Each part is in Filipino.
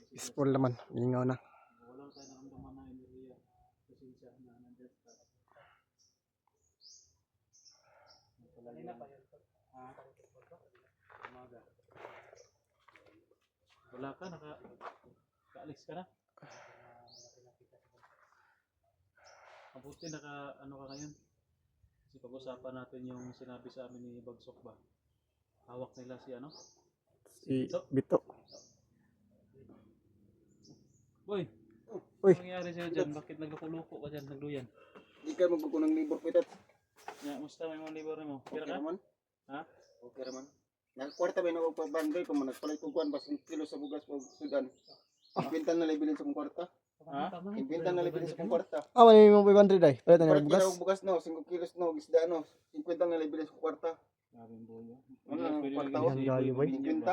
Peaceful naman, ingaw na. Wala tayo nakamdaman na enerhiya. Pasensya na nandiyan ka. Kanina pa yun. Umaga. Wala ka, kaalis ka na. Mabuti ano ka ngayon. Kasi pag-usapan natin yung sinabi sa amin ni Bagsok ba. Hawak nila si ano? Si Bito. Boy! Uy. Ano nangyari sa'yo dyan? Bakit nagloko-loko ka dyan? Nagluyan? Di ka magkukunang libor pitat. Ya, musta may mga libor mo? Okay Kira ka? naman. Ha? Okay naman. Nagkwarta ba na pagbanday pa man nagpalit og kuan bas kilo sa bugas o sudan. Ibintan na libilin sa kong kwarta. Ha? Ibintan na libilin sa kong kwarta. Mali mo 500 ay. Palit na Palit bugas. kilo og bugas no, 5 kilos no, isda no. 50 na libilin sa kong kwarta. Sabing boyo. Ano ang kwarta ko? Gayo, boy. 50.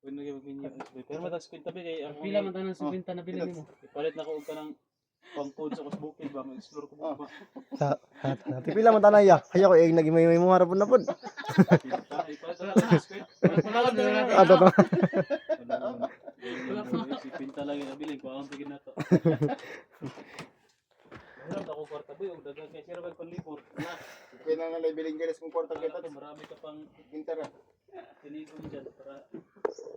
Pwede na kayo magminyo. Pero mataas kwenta ba kay ang Pila man tanang 50 na bilhin mo. ipalit na ko og kanang pangkod sa kusbukid ba mag-explore ko ba. Tipila man tanay ya. Kaya ko naging may mga rapon na pud. Ipalit na ko squid. Ato to. Si pinta lagi nabiling ko ang tigin nato. Wala ako kwarta boy og dagan kay sira ba kon libor. Na, Okay na libilin gilas kong kwarta kita. marami ka pang Ibinta ra. tinigong dyan para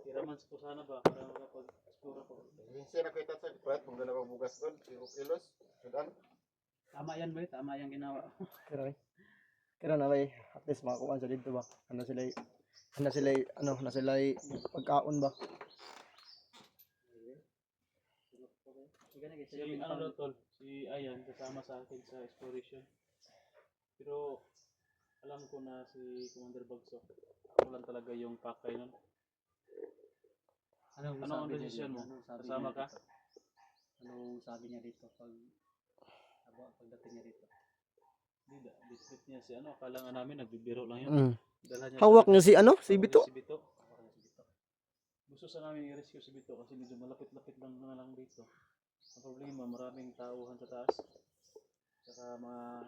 tiraman sa kusana ba para makapag-explore ako. Minsan na kita sa palit kung dala kong bugas doon, 5 kilos sudan. Tama yan boy, tama yung ginawa. Kira na bay. At least makakuha sa dito ba. Ano sila pagkaon ba. Si ano daw tol, si Ayan kasama sa akin sa exploration. Pero alam ko na si Commander Bagsok. Ako lang talaga yung pakay nun. Ano ang decision mo? Kasama ka? Anong sabi niya dito pagdating niya dito? Hindi, bitbit niya si ano. Akala nga namin nagbibiro lang yun. Dala niya Hawak niya si si Bito. Bito. Gusto sa namin i-rescue si Bito kasi medyo malapit-lapit lang na lang dito. Ang problema, maraming tauhan sa taas. Saka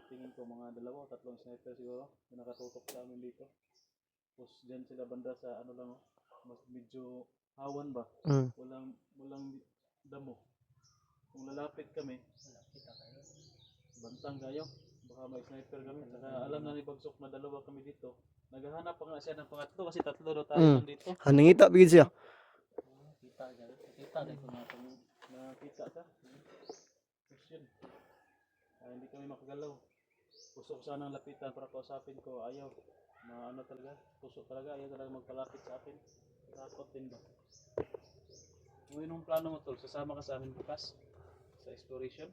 tingin ko mga 2 o 3 sniper siguro na nakatutok sa amin dito. Tapos dyan sila banda sa ano lang, mas medyo hawan ba? Walang damo. Kung lalapit kami, bantang kayo. Baka may sniper kami. Saka alam na ni Bagsok na 2 kami dito. Naghahanap pa nga siya ng pangatlo kasi 3 daw tayo dito. Haningita bigid siya. Kita dahil kung Nakita ka? Question. Hindi kami makagalaw. Gusto ko sanang lapitan para kausapin ko. Ayaw. Ano talaga? Puso talaga. Ayaw talaga magpalapit sa akin. Takot din ba? Ngayon yung plano mo tol, sasama ka sa amin bukas sa exploration.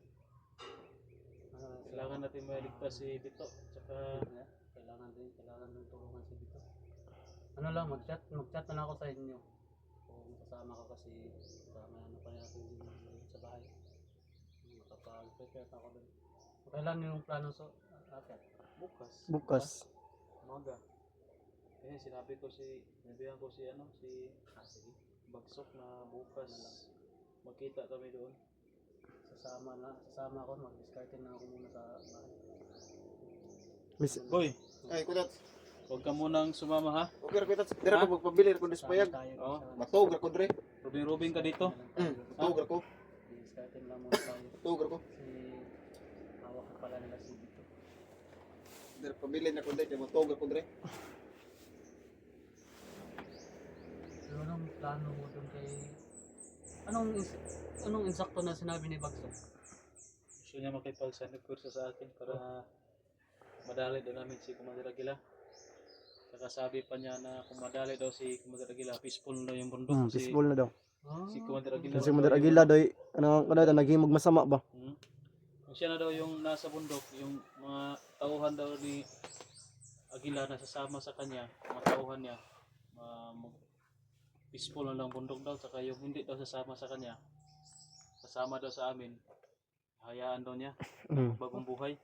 Kailangan natin mailigtas si Bito. Tsaka kailangan din tulungan si Bito. Ano lang, mag-chat na lang ako sa inyo. Kung kasama ka kasi kasama ano pa natin din sa bahay. Makapag-prepare ako doon. Kailan yung plano sa atin? Bukas. Umaga. Kasi sinabihan ko si Bagsok na bukas magkita kami doon. Sasama ako, mag-discarte na ako muna sa bahay. Boy, Ay kudat. huwag ka munang sumama ha. Okay ra kudat. Dira ko magpabili ko dispayag. Oo. Matog ra ko dre. Robing ka dito. Matog ra ko. Discarte na lang muna tayo. Matog ra ko. Kasi hawak na pala nila si Bito. Dira pabili na ko dre, kay matog ra ko dre. So, anong plano mo doon kay... Anong insakto na sinabi ni Bagsok? Gusto niya makipag-send kurso sa akin para madali daw namin si Commander Aguila. Saka sabi pa niya na kung madali daw si Commander Aguila, peaceful na yung bundok. Kasi Peaceful na daw. si Commander Aguila. Kasi Commander Aguila doy naghimog masama ba. Kung siya na daw yung nasa bundok, yung mga tauhan daw ni Aguila na sasama sa kanya, mga tauhan niya, peaceful na lang bundok daw, saka yung hindi daw sasama sa kanya, sasama daw sa amin, hayaan daw niya, bagong buhay.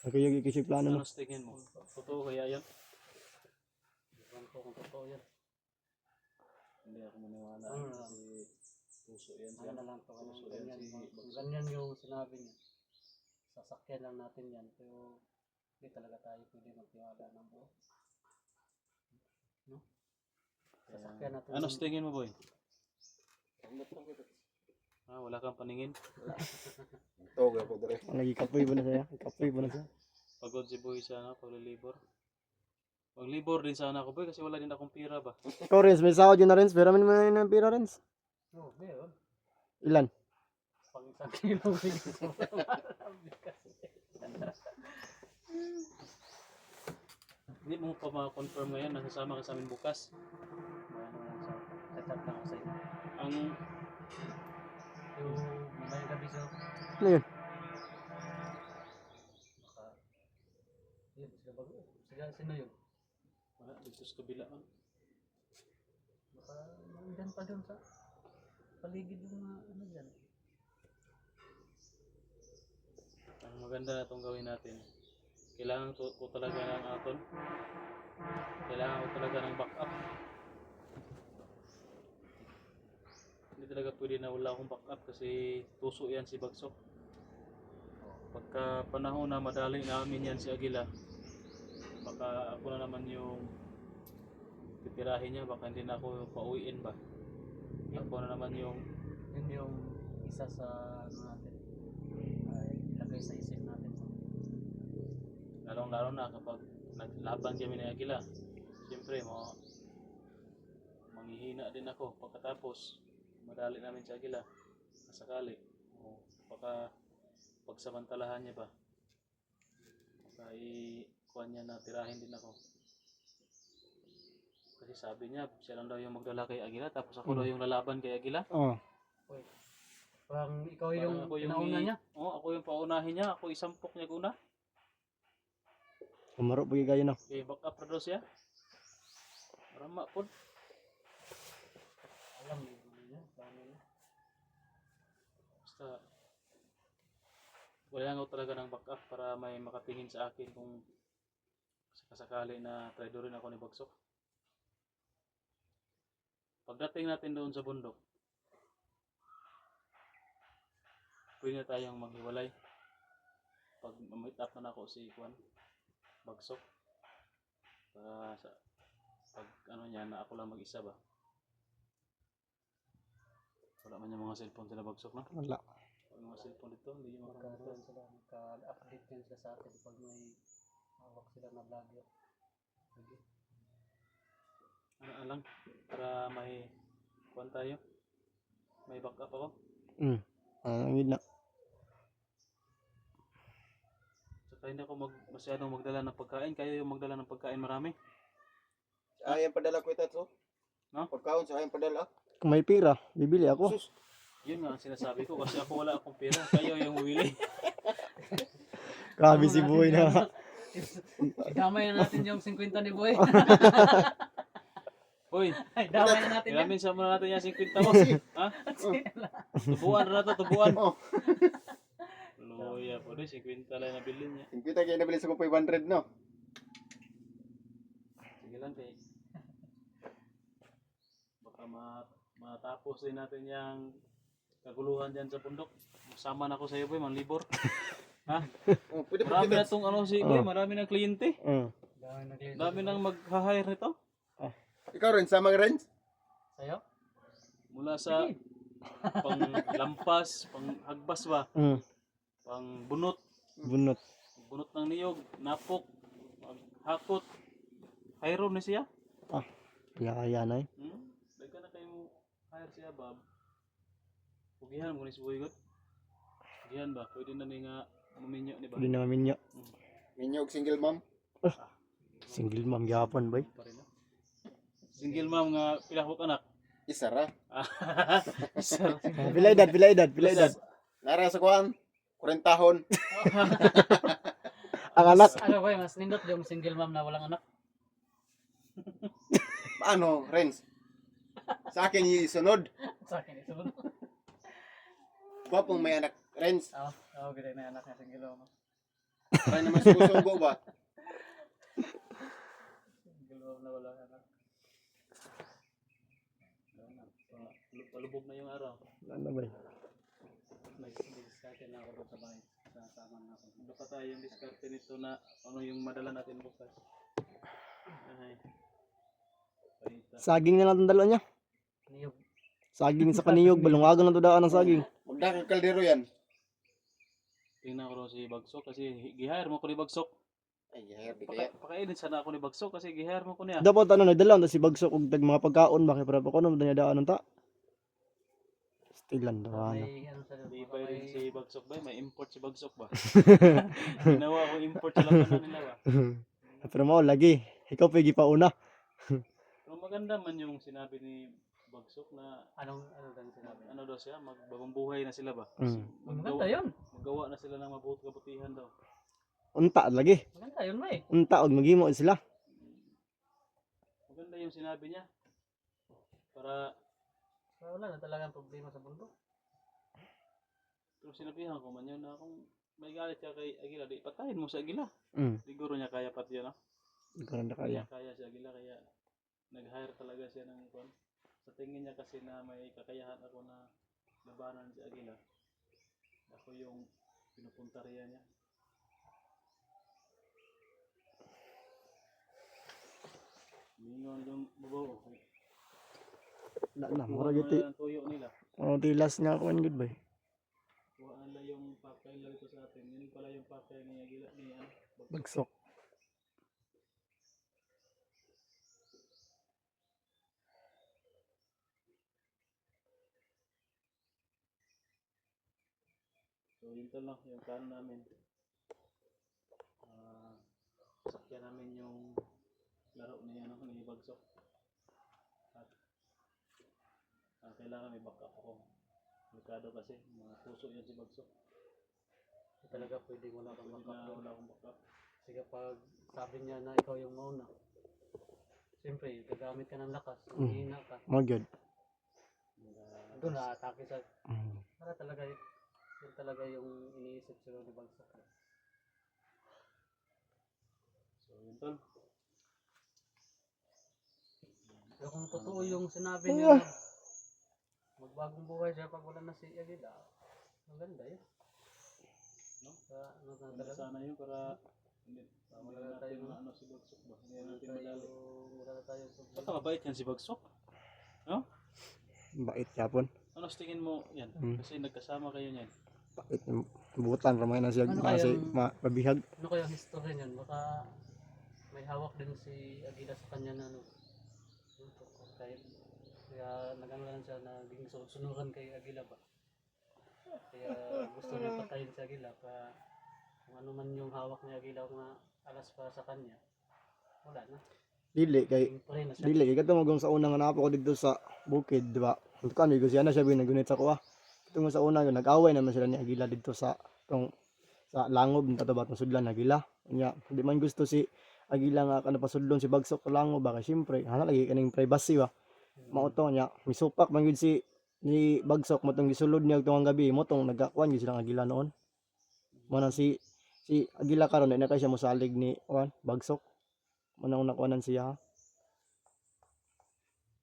Kaya yung plano no. Ano sa tingin mo? Totoo kaya yan? Iwan ko kung totoo yan. Hindi ako maniwala kasi puso yan siya. Ano na lang to, ganyan yung sinabi niya. Sasakyan lang natin yan, pero hindi talaga tayo pwede magtiwala ng buo. No? Sasakyan natin. Ano sa tingin mo boy? Wala kang paningin. Tawag ako dire. Lagi kapoy ba na siya? Kapoy ba na siya? Pagod si boy sa paglilibor. Maglibor din sana ako boy kasi wala din akong pira ba. Ikaw, Renz, may sahod yun na, Renz. Pero mo na ng pira, Renz. Oo, meron. Ilan? Pang isang kilo bigas mo. Hindi mo pa ma-confirm ngayon nasasama ka sa amin bukas. Chat lang ako sa inyo. Ang Yung mamayang gabi so. Ano yun? Baka, yun, sila bago. Sino yun? wala dito sa kabila man. Baka nandyan pa doon sa paligid yung mga ano dyan. Ang maganda na itong gawin natin. Kailangan ko talaga ng aton. Kailangan ko talaga ng backup. Hindi talaga pwede na wala akong backup kasi tuso yan si Bagsok. Pagka panahon na madaling namin yan si Agila, baka ako na naman yung titirahin niya, baka hindi na ako pauwiin ba. Ako na naman yung Yun yung isa sa ano natin ay ilagay sa isip natin. lalong-lalo na kapag naglaban kami ni Agila. Siyempre, manghihina din ako pagkatapos madali namin si Agila. Kasakali. O baka pagsamantalahan niya ba. Baka ikuha niya na tirahin din ako. Kasi sabi niya, siya lang daw yung magdala kay Agila tapos ako daw yung lalaban kay Agila. Oo. Parang ikaw Parang yung ako yung pinauna niya. Oo, ako yung paunahin niya. Ako isampok niya una. Kumaro pa kayo na. Okay, back up na daw siya. Marama po. Alam mo niya, paano niya. Basta wala nga talaga ng backup para may makatingin sa akin kung sakasakali na traidorin ako ni Bagsok. Pagdating natin doon sa bundok, pwede na tayong maghiwalay. Pag meet up na ako si Juan Bagsok, para sa pag ano niya na ako lang mag-isa ba. Wala man yung mga cellphone sila Bagsok, no? Wala. Yung mga cellphone dito, hindi yung mga Magkakaroon sila, magka-update yan sila sa atin pag may hawak sila na vlogger. Sige. ano lang para may kuwan tayo. May backup ako. Ang yun na. Saka hindi ako masyadong magdala ng pagkain. Kayo yung magdala ng pagkain marami. Ayang padala ko ito. No? Pagkaon sa ayang padala. Kung may pira, bibili ako. Sus. Yun nga ang sinasabi ko kasi ako wala akong pera. Kayo yung bumili. Grabe si Boy na. Idamay na natin yung 50 ni Boy. Hoy, Ay, damay na natin yan. ilamin sa muna natin yung 50 mo. Ha? Tubuan na to, tubuan. Oh. Loya po rin, 50 lang nabili niya. Yung kita kayo nabili sa kong 500 no. Sige lang kay. Baka matapos din natin yung kaguluhan dyan sa bundok. Sama na ako sa iyo boy, manlibor. Ha? Oh, pwede pa Marami na kita. tong ano si boy, marami ng kliyente. Damay na kliyente. Dami nang mag-hire nito. Ikaw rin, sama rin. Sa'yo? Mula sa pang lampas, pang hagbas ba, pang bunot, Bunot. bunot ng niyog, napok, hakot. Hire na siya. Kaya na eh. Dagka na kayo hire siya, Bob. Pugihan mo ni si Boygot. Pugihan ba? Pwede na ni nga maminyo ni ba? Pwede na maminyo. Minyog single mom. Single mom gapon, boy. Pa rin, no? Single mom nga pilahok anak. Isa ra. Isa. Pila edad. Nara sa kuan. 40 tahon. Ang anak. Ano ba, mas nindot yung single mom na walang anak? Paano, Renz? Sa akin isunod. Sa akin ito. Gwapong may anak, Renz. Ganda na anak na single mom. Para naman susugo ba? Single mom na walang anak. Palubog na yung araw. Ano ba? May diskarte na ako doon sa bahay. Kasama na ako. Ano pa tayo yung diskarte nito na ano yung madala natin bukas. Ay. Palita. Saging na lang ang dalawa niya. Niyog. Saging sa kaniyog, balungagan na to daan ng saging. Magdakang kaldero yan. Tingnan ko raw si Bagsok kasi gihire mo ko ni Bagsok. Ay, hayar di kaya. Pakainit sana ako ni Bagsok kasi gihire mo ko niya. Dapat ano nagdala si Bagsok og tag mga pagkaon ba kay para pa kuno danya daan ta. Stilan daw ano. May ano sa Di baka ba rin may si Bagsok ba? May import si Bagsok ba? Ginawa ko import sa labanan nila ba? Pero mo lagi, ikaw pa gipauna. Pero maganda man yung sinabi ni Bagsok na ano lang sinabi. ano daw siya, magbagong buhay na sila ba? Mm. Maganda yun. Magawa na sila ng kabutihan daw. Unta lagi. Maganda yun may. Unta og maghimo sila. Maganda yung sinabi niya. Para, Wala na talagang problema sa bundok. pero sinabihan ko man yun na kung may galit ka kay Aguila, di patayin mo sa Aguila. Mm. Siguro niya kaya pati yun, no? Ikaw na kaya. Kaya si Aguila, kaya nag-hire talaga siya ng kon. Sa tingin niya kasi na may kakayahan ako na labanan si Aguila. Ako yung pinupunta riyan niya. Mingon yung bubo. Na mura Kuha giti. ang tuyo nila. Oh, tilas nga kuan gud bay. Kuha nila yung pakay lang ito sa atin. Yun pala yung pakay ni Aguila ni ano. Bagsok. So yun to lang yung plan namin. Sakyan namin yung laro ni ano ni Bagsok. At kailangan may backup ako. Delikado kasi mga puso yan si Bagsok. Talaga pwede wala kang Pwede backup na doon. wala akong backup. Kasi kapag sabi niya na ikaw yung mauna, siyempre, gagamit ka ng lakas, mahina ka. Mo gyud. Doon na-atake sa, Mm. para talaga, yun talaga yung iniisip sila ni Bagsak. So yun tol. Pero kung totoo yung sinabi niya na magbagong buhay siya pag wala na si Aguila, maganda yun. No? Sa ano na Ganda talaga, sana yun para hindi wala wala na tayo, natin ano si Bagsok ba? Hindi natin wala madali. tayo Basta mabait yan si Bagsok. Bait yapon. Ano sa tingin mo yan? Kasi nagkasama kayo niyan. Bait yung butan ramay na siya Ano kasi kayang- mabihag. Ano kaya ang history niyan? Baka may hawak din si Aguila sa kanya na ano. Yun po, kaya nag-ano lang siya na naging sunuran kay Aguila ba? Kaya gusto niya patayin si Aguila pa kung ano man yung hawak ni Aguila na alas para sa kanya. Wala na. Dili kay Tingin pa rin na siya. dili kay kadto magong sa unang napo ko dito sa bukid, di ba? Kan mi siya na siya nagunit sa kuha. Ito sa una nag-away naman sila ni Aguila dito sa tong sa langob nito ba tong sudlan Aguila. Nya, di man gusto si Aguila nga kana pasudlon si Bagsok sa langob ba kay syempre hala lagi kaning privacy ba. Mao to nya misupak man gyud si ni Bagsok mo tong gisulod niya tong gabi mo tong nagakuan gyud silang Aguila noon. Mo na si Aguila karon na kay siya mosalig ni Bagsok. Manang nakuanan siya.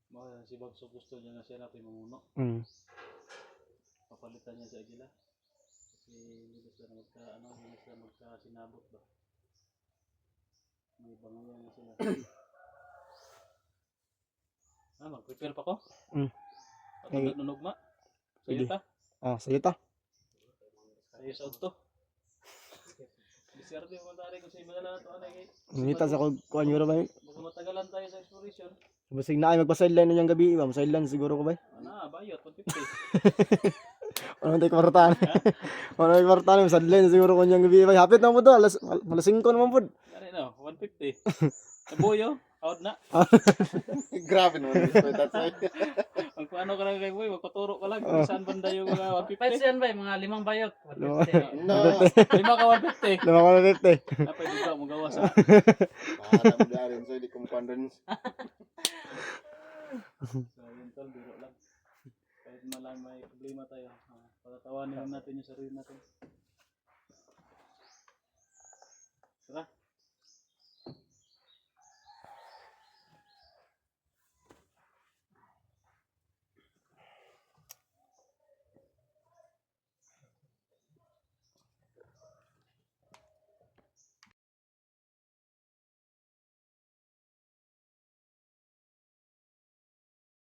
Mga si Bagsok gusto niya na siya natin mamuno. Mm. Papalitan niya si Aguila. Kasi hindi na sila hindi na sila magkasinabot ba? May bangayan na sila. Mag-prepare pa ko? Mm. Patulad nunog ma? Pwede. Sa'yo ta? Sige ta. Sa'yo sa auto. Discarte mo tari kung sa iba na lang ito. Nita sa kuan yun ba? Baka matagalan tayo sa exploration. Basig na ay magpa-sideline na yung gabi ba? Sideline siguro ko ba? Bayot, 150. Ano tayo kwartaan? Ano tayo kwartaan? Sideline siguro ko yung gabi ba? Hapit na mo to. Alas 5 naman po. Gani no, 150. Nabuyo, out na. Grabe naman ito. That's why. Magpaano ka lang kay boy, magpaturo ka lang kung saan banda yung 150. Pwede yan ba? Mga 5 bayot. Lima. 150. No. 5 ka 150. Lama ko na 50. Dapat di ka magawa sa Para mo darin. So, hindi ko mapandun. So, yun tol, biro lang. Kahit malang may problema tayo, patatawanin natin yung sarili natin. Tara.